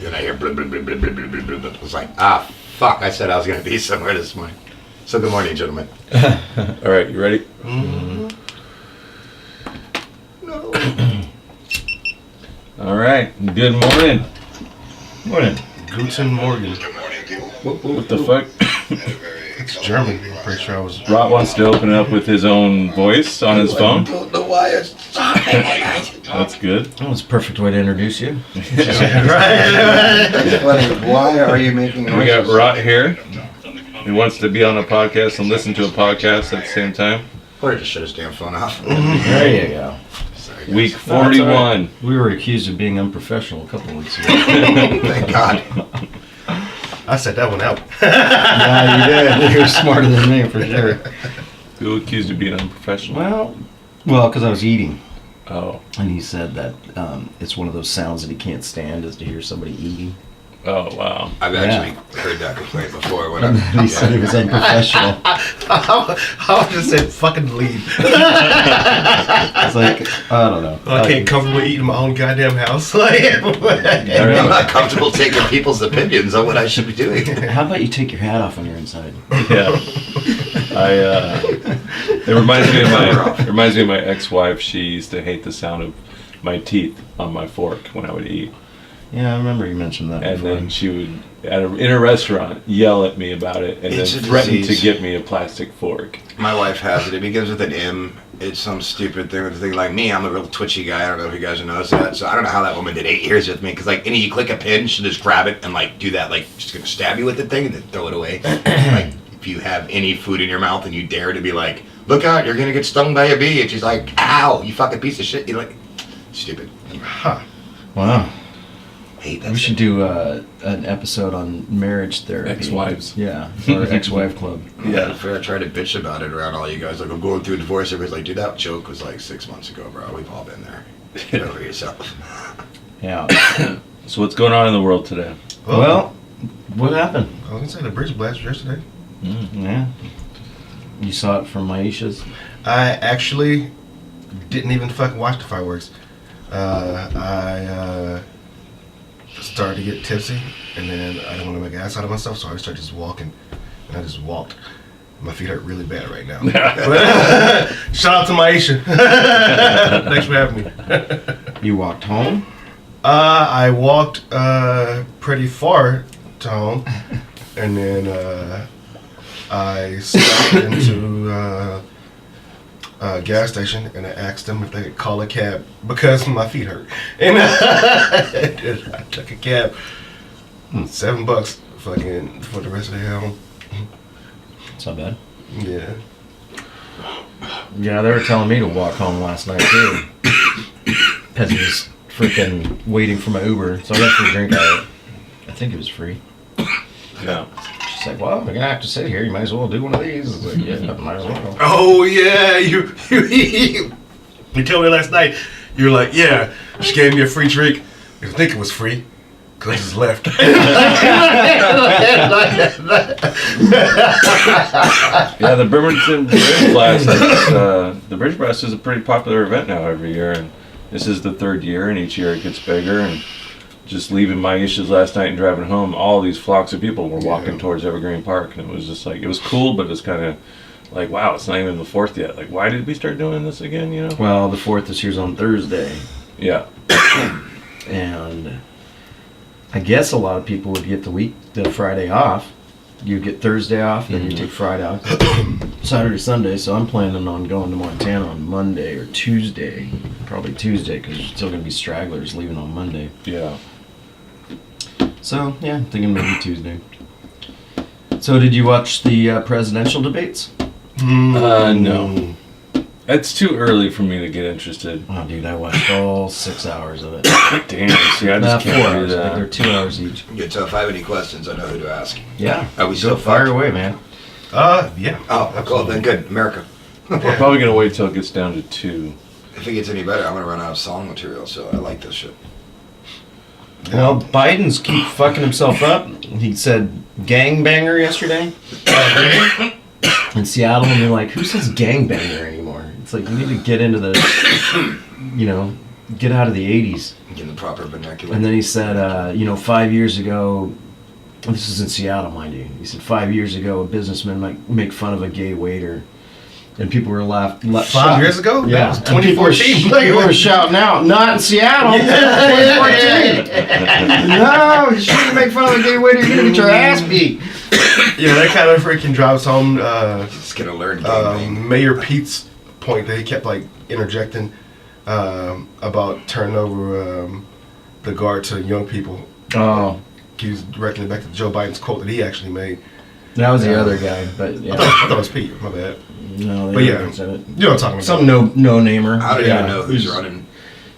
and I hear blah, blah, blah, blah, blah, blah, blah, blah. I was like, ah, fuck, I said I was going to be somewhere this morning. So good morning, gentlemen. All right, you ready? Mm-hmm. No. All right, good morning. Morning. Guten Morgen. What the fuck? It's German. I'm pretty sure I was. Rot wants to open it up with his own voice on his phone. I don't know why it's... That's good. That was a perfect way to introduce you. That's funny. Why are you making noises? We got Rot here. He wants to be on a podcast and listen to a podcast at the same time. Or just shut his damn phone off. There you go. Sorry, guys. Week 41. We were accused of being unprofessional a couple of weeks ago. Thank God. I set that one out. Yeah, you did. You're smarter than me for sure. Who accused of being unprofessional? Well, because I was eating, Oh. and he said that it's one of those sounds that he can't stand is to hear somebody eating. Oh, wow. I've actually heard that complaint before. When He said it was unprofessional. I just said fucking leave. It's like, I don't know. I can't comfortably eat in my own goddamn house. I'm not comfortable taking people's opinions on what I should be doing. How about you take your hat off when you're inside? Yeah. It reminds me of my ex-wife. She used to hate the sound of my teeth on my fork when I would eat. Yeah, I remember you mentioned that And before. then she would, in a restaurant, yell at me about it and It's then a threaten to disease. get me a plastic fork. My wife has it. It begins with an M. It's some stupid thing. With a thing like me, I'm a real twitchy guy. I don't know if you guys noticed that. So I don't know how that woman did 8 years with me. Because like, you click a pin, she'll just grab it and like do that. Like, she's gonna stab you with the thing and then throw it away. Like, if you have any food in your mouth and you dare to be like, "Look out, you're gonna get stung by a bee," and she's like, "Ow, you fucking piece of shit." You're like, stupid. Huh. Wow. Hate that. We should do an episode on marriage therapy. Ex-wives. Yeah, or ex-wife club. Yeah, I tried to bitch about it around all you guys. Like, I'm going through a divorce. Everybody's like, dude, that joke was like 6 months ago, bro. We've all been there. Get over yourself. Yeah. So what's going on in the world today? Well, what happened? I was gonna say the bridge blast yesterday. Yeah. You saw it from Maisha's? I actually didn't even fucking watch the fireworks. I started to get tipsy, and then I didn't want to make an ass out of myself, so I started just walking, and I just walked. My feet hurt really bad right now. Shout out to Maisha. Thanks for having me. You walked home? I walked pretty far to home, and then I stopped into a gas station, and I asked them if they could call a cab because my feet hurt. And I took a cab. $7 fucking for the rest of the day home. It's not bad. Yeah. Yeah, they were telling me to walk home last night too. Because he was freaking waiting for my Uber. So I got free drink out of it. I think it was free. Yeah. She's like, well, we're going to have to sit here. You might as well do one of these. I was like, yeah, might as well. Oh yeah, you told me last night. You were like, yeah, she gave me a free drink. I think it was free. Cause I just left. Yeah, the Bremerton Bridge Blast. The Bridge Blast is a pretty popular event now every year, and this is the 3rd year, and each year it gets bigger. And just leaving Maisha's last night and driving home, all these flocks of people were walking towards Evergreen Park, and it was just like, it was cool, but it was kind of like, wow, it's not even the 4th yet. Like, why did we start doing this again? You know? Well, the 4th this year's on Thursday. Yeah. And I guess a lot of people would get the Friday off. You get Thursday off, then you take Friday off, Saturday, Sunday. So I'm planning on going to Montana on Monday or Tuesday. Probably Tuesday, because there's still going to be stragglers leaving on Monday. Yeah. So, yeah, I'm thinking maybe Tuesday. So did you watch the presidential debates? No. It's too early for me to get interested. Oh, dude, I watched all 6 hours of it. Damn, see, I just 4 can't do hours. I think that. they're 2 hours each. Good, so if I have any questions, I know who to ask. Yeah. Are we Go still fire fucked? away, man. Yeah. Oh, cool. Then good. America. We're probably going to wait till it gets down to 2. If it gets any better, I'm gonna run out of song material. So I like this shit. Well, Biden's keep fucking himself up. He said gangbanger yesterday in Seattle, and they're like, who says gangbanger anymore? It's like, you need to get into the, get out of the 80s. In the proper vernacular. And then he said, 5 years ago, this is in Seattle, mind you. He said 5 years ago, a businessman might make fun of a gay waiter, and people were laughing. 5 years ago? Yeah, That was 2014. People were shouting out, "Not in Seattle, 2014." No, you shouldn't make fun of a gay waiter. You're gonna get your ass beat. Yeah, that kind of freaking drives home Just gonna learn game. Mayor Pete's point that he kept like interjecting about turning over the guard to young people. Oh, He was directing it back to Joe Biden's quote that he actually made. that was the other guy, but I yeah, thought it was Pete. My bad. no, But they yeah. said it. You know what I'm talking about? Some no namer. I don't Yeah. even know who's running.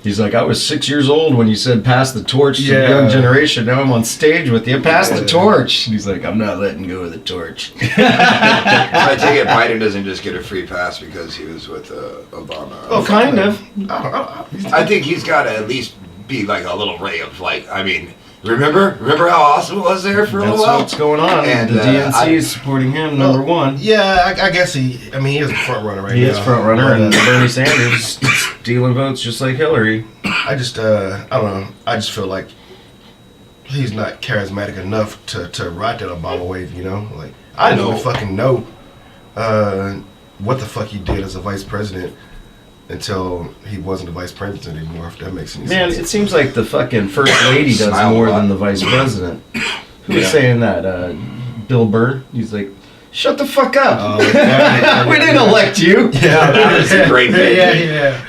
He's like, I was 6 years old when you said pass the torch to the Yeah. young generation. Now I'm on stage with you. Pass the Yeah. torch. And he's like, I'm not letting go of the torch. So I take it Biden doesn't just get a free pass because he was with Obama. Oh, kind of. I think he's got to at least be like a little ray of like. I mean, remember how awesome it was there for a That's little while. what's going on. And, the DNC I- is supporting him, number one. Yeah, I guess he is a front runner right now. He is front runner, and But, Bernie Sanders stealing votes just like Hillary. I just, I don't know. I just feel like he's not charismatic enough to ride that Obama wave, you know? Like, I didn't even fucking know what the fuck he did as a vice president until he wasn't the vice president anymore, if that makes any Man, sense. it seems like the fucking first lady does Smile a more lot. than the vice president. Who was Yeah. saying that? Bill Burr? He's like, shut the fuck up. Oh, yeah. We didn't elect you. Yeah, That's a great bit. yeah.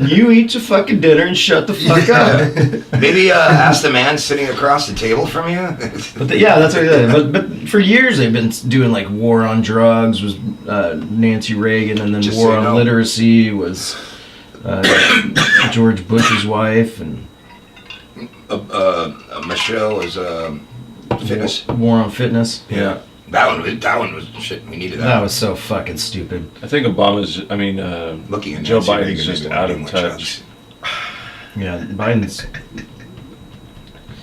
You eat your fucking dinner and shut the fuck up. Maybe ask the man sitting across the table from you. Yeah, that's what he said. But for years they've been doing like war on drugs was Nancy Reagan, and then Just war so you on know. literacy was George Bush's wife, and Michelle is fitness. war on fitness. Yeah. That one was shit. We needed that. That was so fucking stupid. I think Obama's. Looking at Joe Nancy Biden's Reagan, just maybe out one of more touch. chance. Yeah, Biden's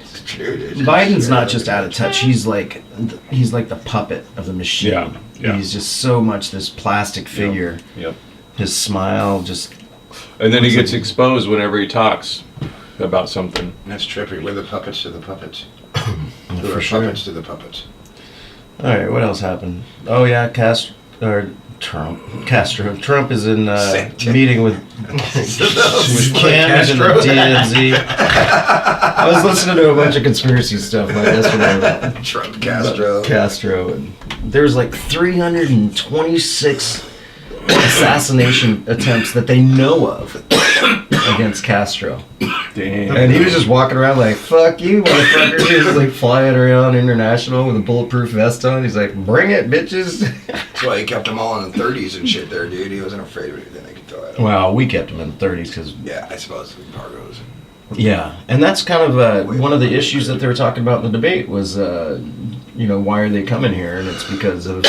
It's true, dude. Biden's not just out of touch. He's like the puppet of the machine. Yeah. He's just so much this plastic figure. Yep. His smile just. And then he gets exposed whenever he talks about something. That's trippy. We're the puppets to the puppets. For We're sure. puppets to the puppets. All right, what else happened? Oh yeah, Castro. Trump is in meeting with Cam and the DNZ. I was listening to a bunch of conspiracy stuff like yesterday about Trump Castro. Castro, and there's like 326 assassination attempts that they know of against Castro. Damn. And he was just walking around like, fuck you, motherfucker. He was like flying around international with a bulletproof vest on. He's like, bring it, bitches. That's why he kept them all in the 30s and shit there, dude. He wasn't afraid of anything they could throw at him. Well, we kept him in the 30s because, Yeah, I suppose embargoes. yeah. And that's kind of one of the issues that they were talking about in the debate was, why are they coming here? And it's because of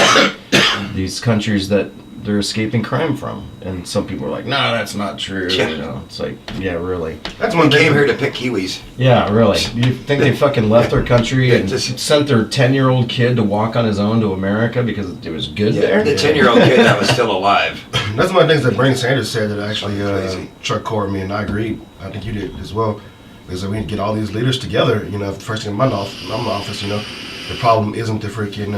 these countries that they're escaping crime from. And some people are like, no, that's not true. Yeah. It's like, yeah, really. That's We one thing. came here to pick Kiwis. Yeah, really. You think they fucking left their country and Just- sent their 10-year-old kid to walk on his own to America because it was good there? The 10-year-old kid that was still alive. That's one of the things that Bernie Sanders said that actually Crazy. struck core with me, and I agreed. I think you did as well. Is that we need to get all these leaders together. You know, first thing in my office, you know, the problem isn't the freaking,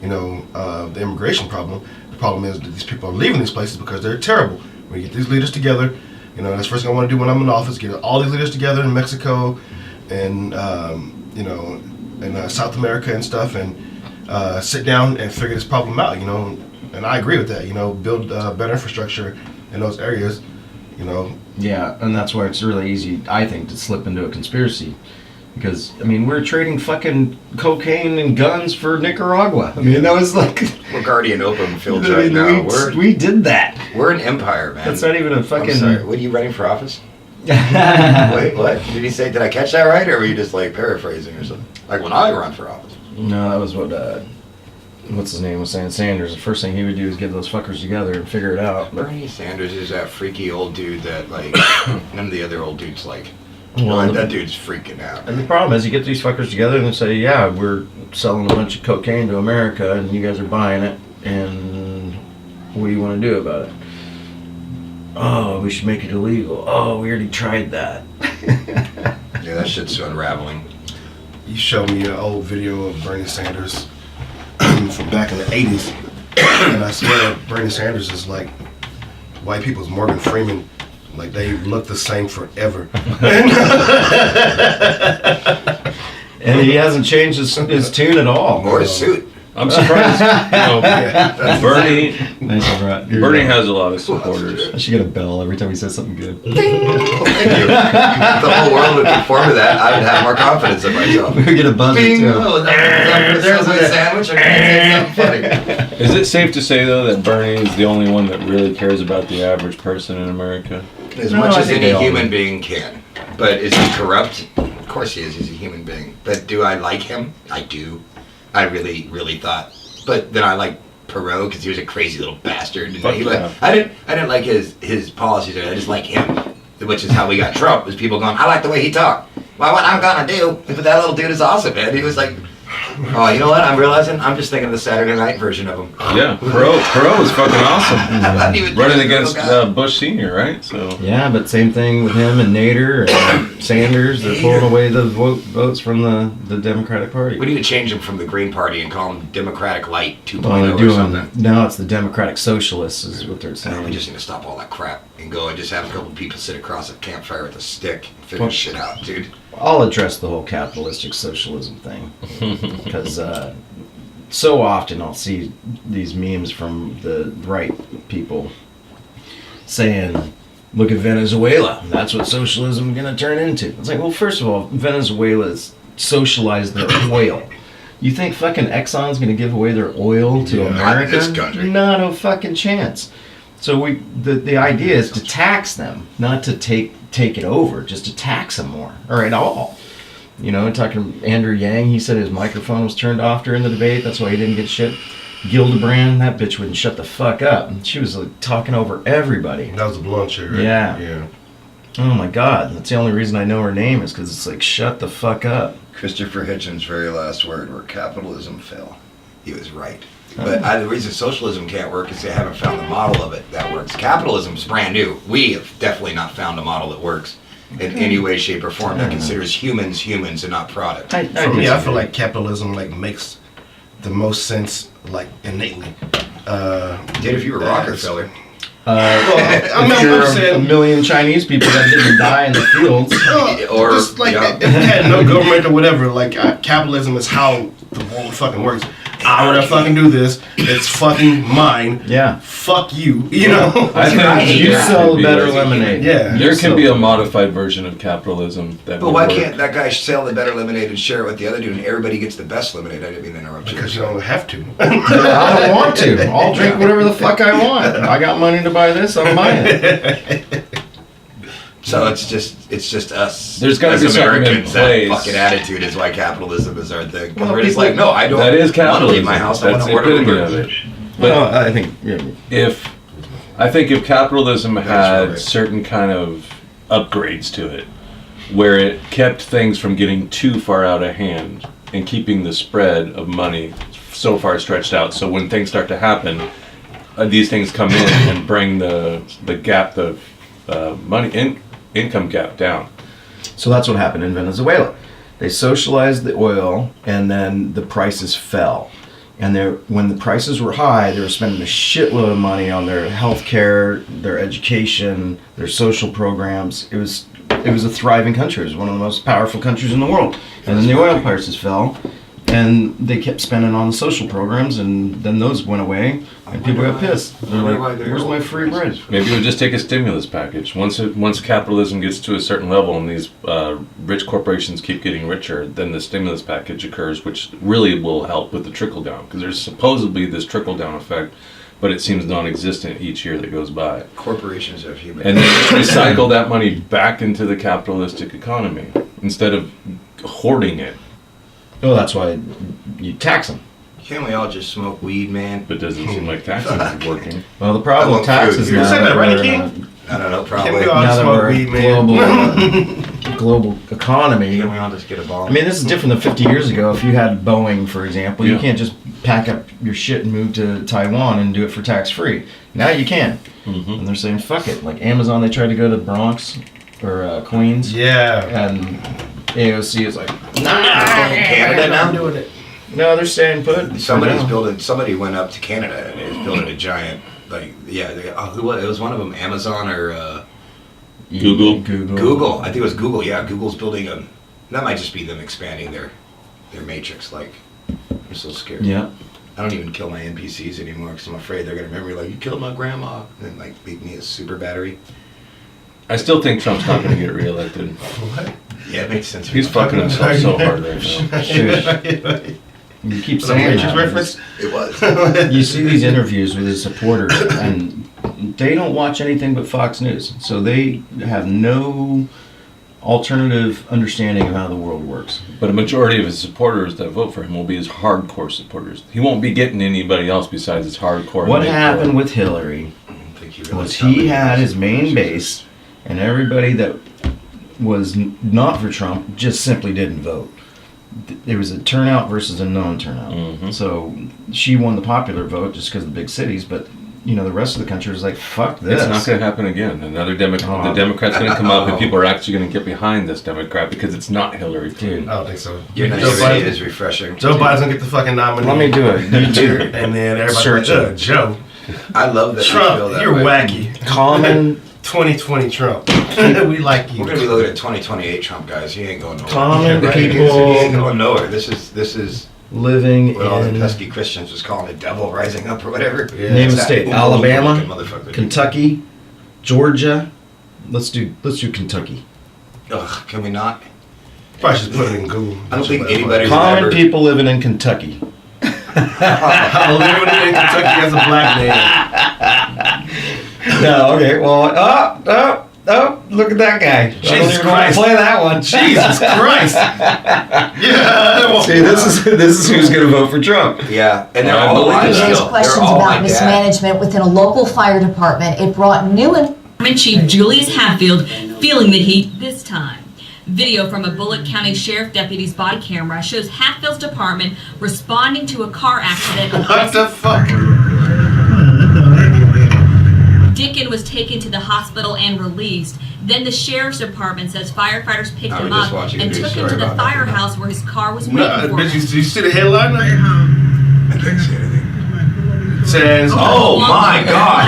the immigration problem. The problem is that these people are leaving these places because they're terrible. We get these leaders together. You know, that's the first thing I want to do when I'm in office. Get all these leaders together in Mexico, and in South America and stuff, and sit down and figure this problem out. You know, and I agree with that. You know, build better infrastructure in those areas. You know, Yeah, and that's where it's really easy, I think, to slip into a conspiracy. Because, I mean, we're trading fucking cocaine and guns for Nicaragua. I mean, that was like... We're guardian opium fields I right mean, now. we did that. We're an empire, man. That's not even a I'm fucking... sorry. What are you running for office? Wait, what? Did he say? Did I catch that right, or were you just like paraphrasing or something? Like when I run for office. No, that was what, what's his name was saying, Sanders. The first thing he would do is get those fuckers together and figure it out. But, Bernie Sanders is that freaky old dude that like none of the other old dudes like. Well, that dude's freaking out. and the problem is you get these fuckers together and they say, yeah, we're selling a bunch of cocaine to America and you guys are buying it, and what do you want to do about it? Oh, we should make it illegal. Oh, we already tried that. Yeah, that shit's unraveling. You showed me an old video of Bernie Sanders from back in the 80s. And I swear Bernie Sanders is like white people's Morgan Freeman. Like, they look the same forever. And he hasn't changed his tune at all. Or his suit. I'm surprised. Bernie Nice one, Rod. Bernie has a lot of supporters. I should get a bell every time he says something good. Thank you. If the whole world would conform to that, I would have more confidence in myself. We get a buzzer Bing! too. Oh, there's a sandwich. I'm gonna say something funny. Is it safe to say though that Bernie is the only one that really cares about the average person in America? As No, much I as think any they all human do. being can. But is he corrupt? Of course he is. He's a human being. But do I like him? I do. I really, really thought. But then I like Perot because he was a crazy little bastard. And Fuck he yeah. I didn't like his policies. I just like him, which is how we got Trump. Was people going, I like the way he talked. Well, what I'm gonna do? But that little dude is awesome, man. He was like, oh, you know what? I'm realizing I'm just thinking of the Saturday Night version of him. Yeah, Perot was fucking awesome. I didn't even Running think of against the little guy. Bush Senior, right? So Yeah, but same thing with him and Nader and Sanders. They're pulling away the votes from the Democratic Party. We need to change him from the Green Party and call him Democratic Light 2.0 Well, they're or doing something. now. It's the Democratic Socialists, is what they're We saying. just need to stop all that crap and go and just have a couple people sit across a campfire with a stick and figure Well- shit out, dude. I'll address the whole capitalistic socialism thing because so often I'll see these memes from the right people saying, "Look at Venezuela. That's what socialism is going to turn into." It's like, well, first of all, Venezuela's socialized their oil. You think fucking Exxon's going to give away their oil to Yeah, not in America? this country. Not a fucking chance. So the idea is to tax them, not to take it over, just to tax them more or at all. You know, talking to Andrew Yang, he said his microphone was turned off during the debate. That's why he didn't get shit. Gildebrand, that bitch wouldn't shut the fuck up. She was like talking over everybody. That was a blonde chick, right? Yeah. Yeah. Oh my god, that's the only reason I know her name is because it's like, shut the fuck up. Christopher Hitchens' very last word were capitalism fell. He was right. But the reason socialism can't work is they haven't found the model of it that works. Capitalism's brand new. We have definitely not found a model that works in any way, shape, or form that considers humans humans and not product. For me, I feel like capitalism like makes the most sense like innately. Dude, if you were Rockefeller, I'm If not you're a saying. million Chinese people that didn't die in the fields, or just like yeah. if you had no government or whatever, like capitalism is how the world fucking works. I wanna fucking do this. It's fucking mine. yeah. Fuck you. You know. I think You there sell could be better a- lemonade. Yeah. There You can be sell- a modified version of capitalism that But would why work. can't that guy sell the better lemonade and share it with the other dude and everybody gets the best lemonade? I didn't mean to interrupt you. Because you don't have to. I don't want to. I'll drink whatever the fuck I want. I got money to buy this, I'm buying it. So it's just us. There's gotta as be something in Americans. place. That fucking attitude is why capitalism is our thing. 'Cause Well, we're just people- like, no, I don't. That is want to capitalism. leave my house. I want That's to the order epitome Uber. of it. But Well, I think I think if capitalism had right. certain kind of upgrades to it, where it kept things from getting too far out of hand and keeping the spread of money so far stretched out, so when things start to happen, these things come in and bring the gap, the income gap down. so. That's what happened in Venezuela. They socialized the oil, and then the prices fell. And when the prices were high, they were spending a shitload of money on their health care, their education, their social programs. It was a thriving country. It was one of the most powerful countries in the world. And then the oil prices fell, and they kept spending on the social programs, and then those went away, and people got pissed. They're wonder why like, their "Where's oil my free bread?" prices Maybe it would just take a stimulus package. Once capitalism gets to a certain level and these rich corporations keep getting richer, then the stimulus package occurs, which really will help with the trickle down. Because there's supposedly this trickle down effect, but it seems non-existent each year that goes by. Corporations have human. And then recycle that money back into the capitalistic economy instead of hoarding it. Well, that's why you tax them. Can't we all just smoke weed, man? But doesn't seem like taxing is working. Well, the problem I with want taxes food. now You said that, right, we're, King? I don't know, Can probably. we all now that smoke we're weed, man? global, global economy. Can we all just get a ball? I mean, this is different than 50 years ago. If you had Boeing, for example, you Yeah. can't just pack up your shit and move to Taiwan and do it for tax-free. Now you can. Mhm. And they're saying, fuck it. Like Amazon, they tried to go to Bronx or Queens. Yeah. And AOC is like, Canada now? doing it. No, they're staying put. Somebody went up to Canada and is building a giant, who was it? It was one of them, Amazon or Google. Google. I think it was Google. Yeah, Google's building that might just be them expanding their matrix. Like, I'm so scared. Yeah. I don't even kill my NPCs anymore because I'm afraid they're gonna remember me like, you killed my grandma, and then like leave me a super battery. I still think Trump's not going to get reelected. What? Yeah, it makes sense. He's fucking himself so hard right now. Shush. You keep Was that a saying Matrix that. reference? It was. You see these interviews with his supporters, and they don't watch anything but Fox News, so they have no alternative understanding of how the world works. But a majority of his supporters that vote for him will be his hardcore supporters. He won't be getting anybody else besides his hardcore. What hardcore. happened with Hillary I don't think he was realized he how had many his main base, and everybody that was not for Trump just simply didn't vote. There was a turnout versus a non-turnout. Mhm. So she won the popular vote just because of the big cities, but you know the rest of the country was like, "Fuck this." It's not going to happen again. Another Democrat. Oh. The Democrat's going to come up, and people are actually going to get behind this Democrat because it's not Hillary. Dude. I don't think so. Your Joe naivety Biden- is refreshing. Joe Biden's gonna get the fucking nominee. Let me do it. YouTube. And then everybody's Search like, it. Joe. I love that. you feel Trump, that you're way. wacky. Common 2020 Trump. We like you. We're gonna be looking at 2028 Trump, guys. He ain't going nowhere. Common Right? people- He ain't going nowhere. This is living what all the in pesky Christians was calling a devil rising up or whatever. Yeah. name a It's that state: ooh, Alabama, looking motherfucker. Kentucky, Georgia. Let's do Kentucky. Ugh, can we not? Probably just put it in Google. I don't think anybody's Common ever. people living in Kentucky. I live in Kentucky as a black man. No, okay. Well, oh, look at that guy. I don't Jesus even want to Christ. play that one. Jesus Christ. Yeah. Well, See, this is who's gonna vote for Trump. Yeah, and they're I all believe alive it. still. Raised They're questions all my about dad. mismanagement within a local fire department. It brought new Department Chief Julius Hatfield feeling the heat this time. Video from a Bullitt County Sheriff deputy's body camera shows Hatfield's department responding to a car accident. on what the fuck? Dickin was taken to the hospital and released. Then the sheriff's department says firefighters picked I was him just up watching a and news took him story to the about that. firehouse where his car was No, waiting for did him. you see the headline? I can't see anything. It says, Oh my God!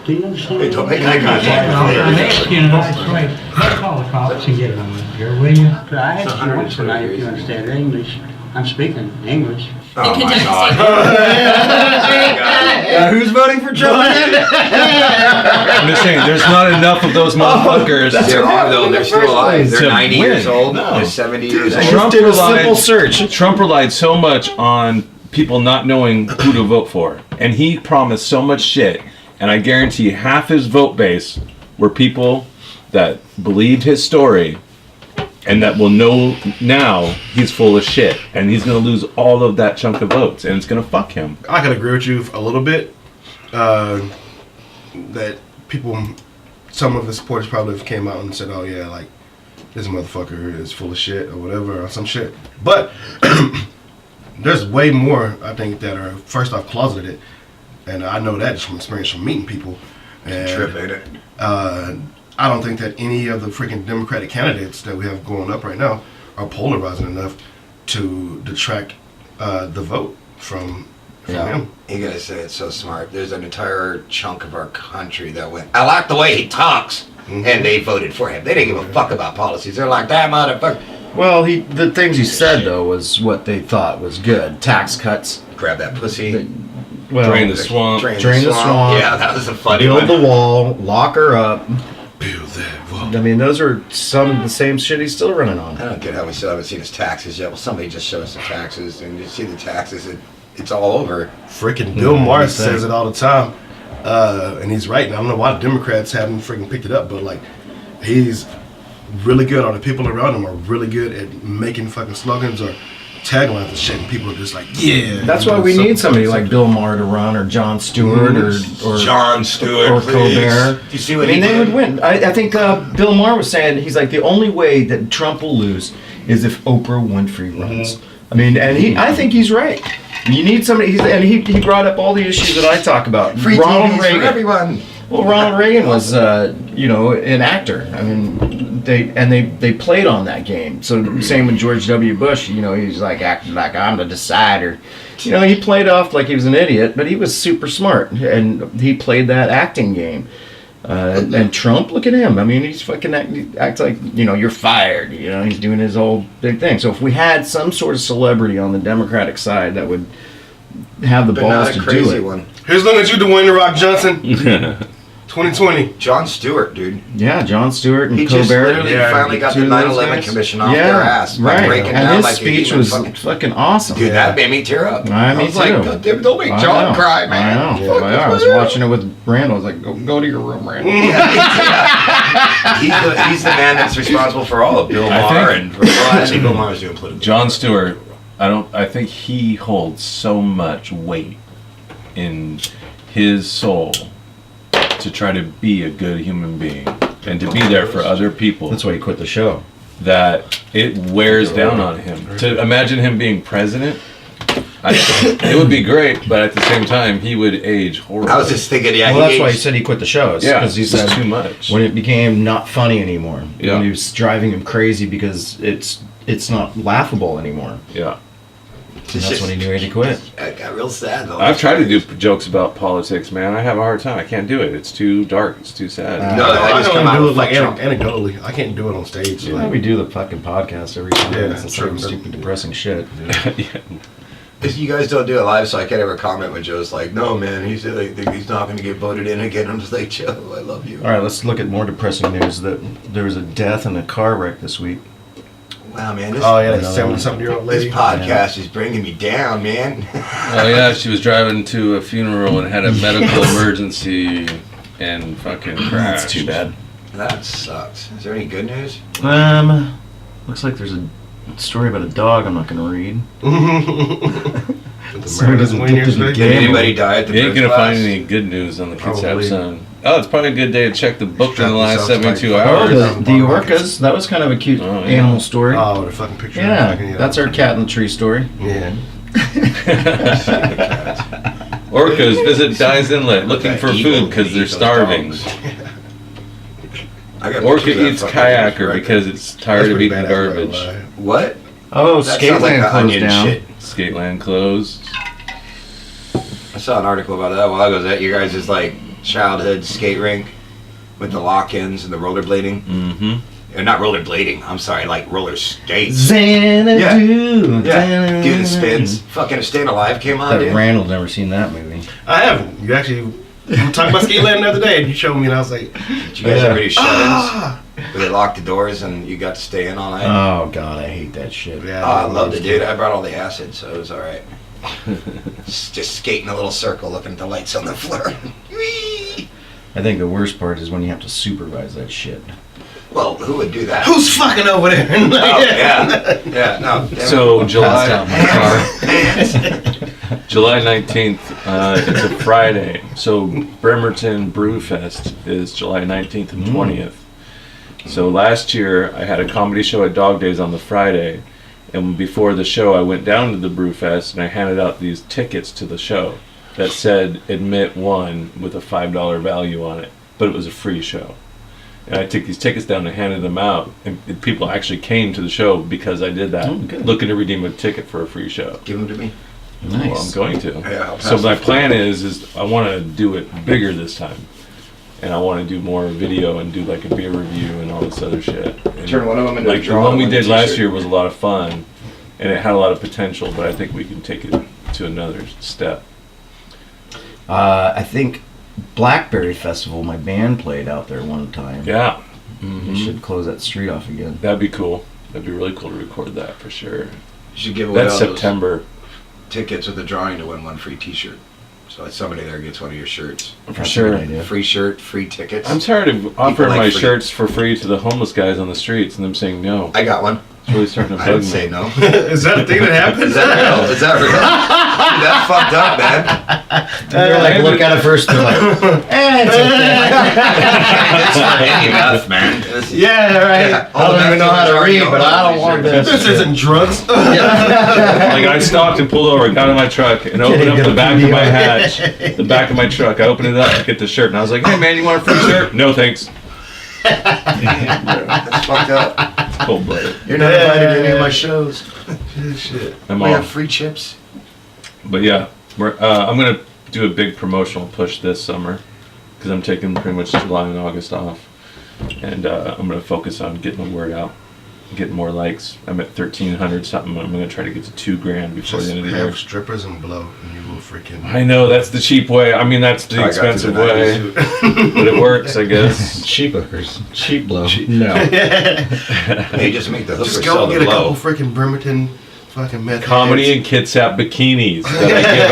Do you understand? Hey, don't make eye I'm contact. asking you in a nice way. Call the cops and get them here, will you? I It's asked you once 120 tonight if degrees. you understand English. I'm speaking English. Oh my Kentucky God! State Who's voting for Trump? I'm just saying, there's not enough of those motherfuckers. There are though. They're still alive. They're To 90 years win. old. No. They're 70 years I old. just did a simple search. Trump relied so much on people not knowing who to vote for, and he promised so much shit. And I guarantee half his vote base were people that believed his story, and that will know now he's full of shit, and he's gonna lose all of that chunk of votes, and it's gonna fuck him. I can agree with you a little bit. That people, some of the supporters probably came out and said, "Oh yeah, like this motherfucker is full of shit" or whatever, or some shit. But there's way more, I think, that are first off closeted, and I know that just from experience from meeting people. And Trip, ain't it? I don't think that any of the freaking Democratic candidates that we have going up right now are polarizing enough to detract the vote from him. You guys say it's so smart. There's an entire chunk of our country that went, I like the way he talks. And they voted for him. They didn't give a fuck about policies. They're like, that motherfucker. Well, the things he said though was what they thought was good. Tax cuts. Grab that pussy. Well, Drain the swamp. Drain the swamp. Yeah, that was a funny build one. the wall, lock her up. Build that wall. I mean, those are some of the same shit he's still running on. I don't get how we still haven't seen his taxes yet. Well, somebody just show us the taxes, and you see the taxes, it's all over. Freaking Bill Maher exactly. says it all the time, and he's right. And I don't know why the Democrats haven't freaking picked it up, but like, he's really good, or the people around him are really good at making fucking slogans or taglines and shit, and people are just like, yeah. That's why we need somebody like Bill Maher to run, or Jon Stewart, or Jon Stewart, or please. Colbert. Do you see what I mean, he they did? would win. I think Bill Maher was saying, he's like, the only way that Trump will lose is if Oprah Winfrey runs. I mean, and I think he's right. You need somebody, he brought up all the issues that I talk about. Free Ronald TVs Reagan. for everyone. Well, Ronald Reagan was, an actor. I mean, they played on that game. So same with George W. Bush. He's like acting like I'm the decider. He played off like he was an idiot, but he was super smart, and he played that acting game. And Trump, look at him. I mean, he's fucking acts like you're fired. He's doing his whole big thing. So if we had some sort of celebrity on the Democratic side that would have the But balls not to a crazy do it. one. Here's looking at you, Dwayne The Rock Johnson. 2020. Jon Stewart, dude. Yeah, Jon Stewart and He just Colbert. literally Yeah, finally got the two of those 9/11 guys. commission off their ass by right. breaking And down his like a speech human was fucking. fucking awesome. Dude, that made me tear up. Me was too. like, God damn, don't make I John know. cry, man. I know. Fuck I was this man. watching it with Randall. I was like, go to your room, Randall. He's the man that's responsible for all of Bill I Maher think- and well, actually Bill Maher was doing political. Jon Stewart, I think he holds so much weight in his soul to try to be a good human being and to be there for other people, That's why he quit the show. that it wears down on him. To imagine him being president, it would be great, but at the same time, he would age horribly. I was just thinking, yeah, Well, that's he why he aged- said he quit the shows. Yeah, because he it's said too much. when it became not funny anymore. Yeah. When he was driving him crazy because it's not laughable anymore. Yeah. And that's when he knew he had to quit. I got real sad though. I've tried to do jokes about politics, man. I have a hard time. I can't do it. It's too dark. It's too sad. No, I just come can out do it with like Trump. anecdotally. I can't do it on stage. Yeah, Like, we do the fucking podcast every time. Yeah, It's the true. same stupid, depressing shit. Because you guys don't do it live, so I can't ever comment when Joe's like, "No, man, he's not going to get voted in again." I'm just like, Joe, I love you. All right, let's look at more depressing news. That there was a death in a car wreck this week. Wow, man, this, oh yeah, that Another 70-something-year-old this lady. podcast is bringing me down, man. Oh yeah, she was driving to a funeral and had a medical emergency and fucking crashed. That's too bad. That sucks. Is there any good news? Looks like there's a story about a dog I'm not gonna read. The Somebody murders doesn't win get to yesterday. the Did game. anybody die at the You ain't birth gonna class? find any good news on the Kids Have Probably. Sun. Oh, it's probably a good day to check the book in Strap the last yourself to 72 my- Oh, hours. the orcas. That was kind of a cute Oh, yeah. animal story. Oh, the fucking picture. yeah, Fucking, that's our cat in the tree story. Yeah. Orcas visit Guy's Inlet looking That for evil food because eat they're those starving. dogs. I got Orca pictures of that eats fucking kayaker picture right because there. it's tired of pretty eating badass, I'm not garbage. gonna lie. What? Oh, That sounds like Skateland the closed onion down. shit. Skateland closed. I saw an article about that a while ago. Is that your guys' like childhood skate rink with the lock-ins and the rollerblading? Mm-hmm. Or not rollerblading. I'm sorry, like roller skates. Xanadu. Yeah, dude, the spins. Fucking Staying Alive came on, But dude. Randall's never seen that movie. I haven't. You actually we were talking about Skateland the other day, and you showed me, and I was like, Did you guys ever do shut-ins? Where they locked the doors and you got to stay in all night? Oh god, I hate that shit. yeah. Oh, I loved it, dude. I brought all the acid, so it was all right. Just skating a little circle, looking at the lights on the floor. Whee! I think the worst part is when you have to supervise that shit. Well, who would do that? Who's fucking over there? Oh, yeah. Yeah, no. damn So it. July, Passed out my car. July 19th, it's a Friday. So Bremerton Brew Fest is July 19th and 20th. So last year I had a comedy show at Dog Days on the Friday, and before the show I went down to the Brew Fest and I handed out these tickets to the show that said admit one with a $5 value on it, but it was a free show. And I took these tickets down and handed them out, and people actually came to the show because I did that, Oh, good. looking to redeem a ticket for a free show. Give them to me. Well, I'm Nice. going to. Yeah, I'll So pass my it. plan is I want to do it bigger this time, and I want to do more video and do like a beer review and all this other shit. And Turn one of them into a like the draw one and we win a did last t-shirt. year was a lot of fun, and it had a lot of potential. But I think we can take it to another step. I think Blackberry Festival, my band played out there one time. Yeah, We should close that street off again. that'd be cool. That'd be really cool to record that for sure. You should give away That's all those September. tickets with a drawing to win one free T-shirt. So like somebody there gets one of your shirts. That's a sure. good idea. Free shirt, free tickets. I'm tired of offering like my free. shirts for free to the homeless guys on the streets and them saying no. I got one. It's really starting to I bug didn't me. say no. Is that a thing that happens? Is that real? Is that real? Dude, that's fucked up, man. They're like, look at it first. They're like, it's okay. It's for any meth, man. It's- Yeah, right. Yeah, I don't even know how to read, but I don't want This this. isn't drugs. Like I stopped and pulled over, got in my truck, and opened up the back of my hatch, the back of my truck. I opened it up, get the shirt, and I was like, "Hey man, you want a free shirt?" No, thanks. That's fucked up. It's cold-blooded. You're not invited to any of my shows. Shit. I'm We have off. free chips. But yeah, I'm gonna do a big promotional push this summer because I'm taking pretty much July and August off, and I'm gonna focus on getting the word out, getting more likes. I'm at 1,300 something. I'm gonna try to get to $2,000 before Just the end of the year. have strippers and blow, and you will freaking. I know that's the cheap way. I mean, that's the I got to expensive the way, 90s. but it works, I guess. Cheap hookers. Cheap blow. No. Hey, just make the hooker Just sell go the get a couple blow. freaking Bremerton fucking meth. Comedy heads. and Kitsap bikinis that I give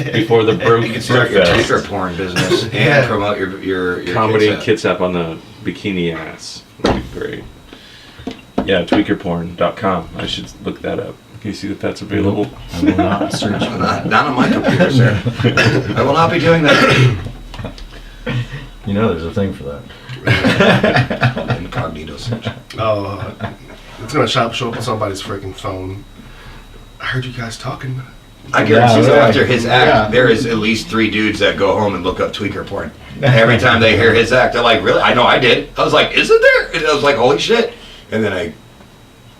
out before the Broke You can start your Fest. tweaker porn business and Yeah. promote your Comedy kids and Kitsap on the bikini ass. That'd be great. Yeah, tweakerporn.com. I should look that up in case that's available. I will not search for Not, that. not on my computer, sir. I will not be doing that. You know there's a thing for that. Incognito search. Oh, it's gonna show up on somebody's freaking phone. I heard you guys talking. I guarantee Yeah, that right. after his act, Yeah. there is at least 3 dudes that go home and look up tweaker porn. Every time they hear his act, they're like, "Really? I know I did." I was like, "Isn't there?" And I was like, "Holy shit!" And then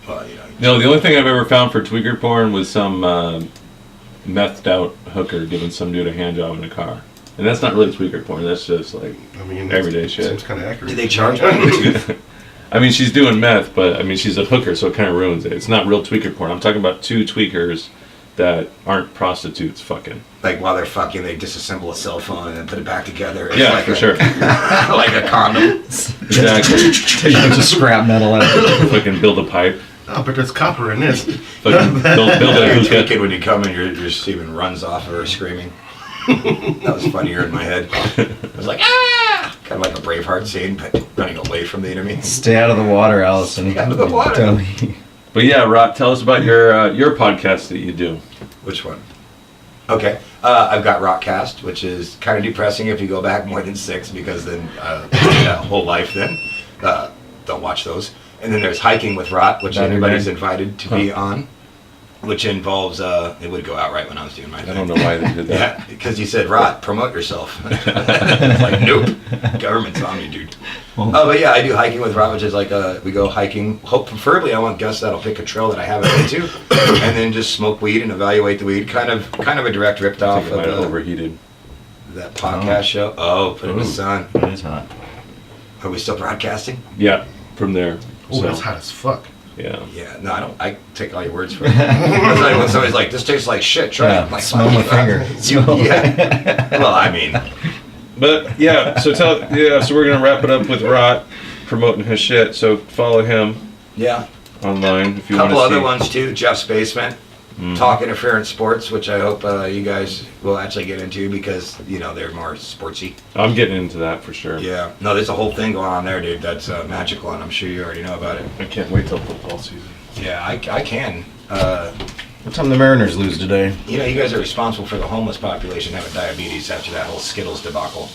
well, you know. No, the only thing I've ever found for tweaker porn was some methed out hooker giving some dude a hand job in a car. And that's not really tweaker porn, that's just like I mean, everyday shit. Seems kind of accurate. Do they charge money? I mean, she's doing meth, but I mean, she's a hooker, so it kind of ruins it. It's not real tweaker porn. I'm talking about 2 tweakers that aren't prostitutes fucking. Like while they're fucking, they disassemble a cell phone and then put it back together. It's Yeah, like for a, sure. like a condom. Exactly. Take a bunch of scrap metal out of it. Fucking build a pipe. Oh, but there's copper in this. Fucking build a You're hookah. tweaking when you come and your semen runs off of her screaming. That was funnier in my head. I was like, ah! Kind of like a Braveheart scene, but running away from the enemy. Stay out of the water, Allison. Stay out of the water. Tell me. But yeah, Rod, tell us about your podcast that you do. Which one? Okay. I've got Rockcast, which is kind of depressing if you go back more than 6, because then that whole life then. Don't watch those. And then there's Hiking with Rot, which Not everybody's even. invited to be on, which involves, it would go out right when I was doing my I thing. don't know why they did that. Yeah, because you said, Rot, promote yourself. It's like, nope. Government's on me, dude. But yeah, I do Hiking with Rot, which is like, we go hiking. Preferably, I want guests that'll pick a trail that I haven't been to, and then just smoke weed and evaluate the weed. Kind of a direct ripped I off think it might have of overheated. that podcast show. Oh, put it in the Ooh. sun. It is hot. Are we still broadcasting? Yeah, from there. Oh, So, that's hot as fuck. yeah. Yeah, no, I don't. I take all your words for it. That's like when somebody's like, "This tastes like shit." Try Yeah, it. I'm like, smell my finger. Yeah. Well, I mean, But yeah, so so we're gonna wrap it up with Rot promoting his shit. So follow him yeah. online if A you want to couple see. other ones too. Jeff's Basement, Talk Interference Sports, which I hope you guys will actually get into because they're more sportsy. I'm getting into that for sure. Yeah. No, there's a whole thing going on there, dude. That's magical, and I'm sure you already know about it. I can't wait till football season. Yeah, I can. What time the Mariners lose today? You guys are responsible for the homeless population having diabetes after that whole Skittles debacle.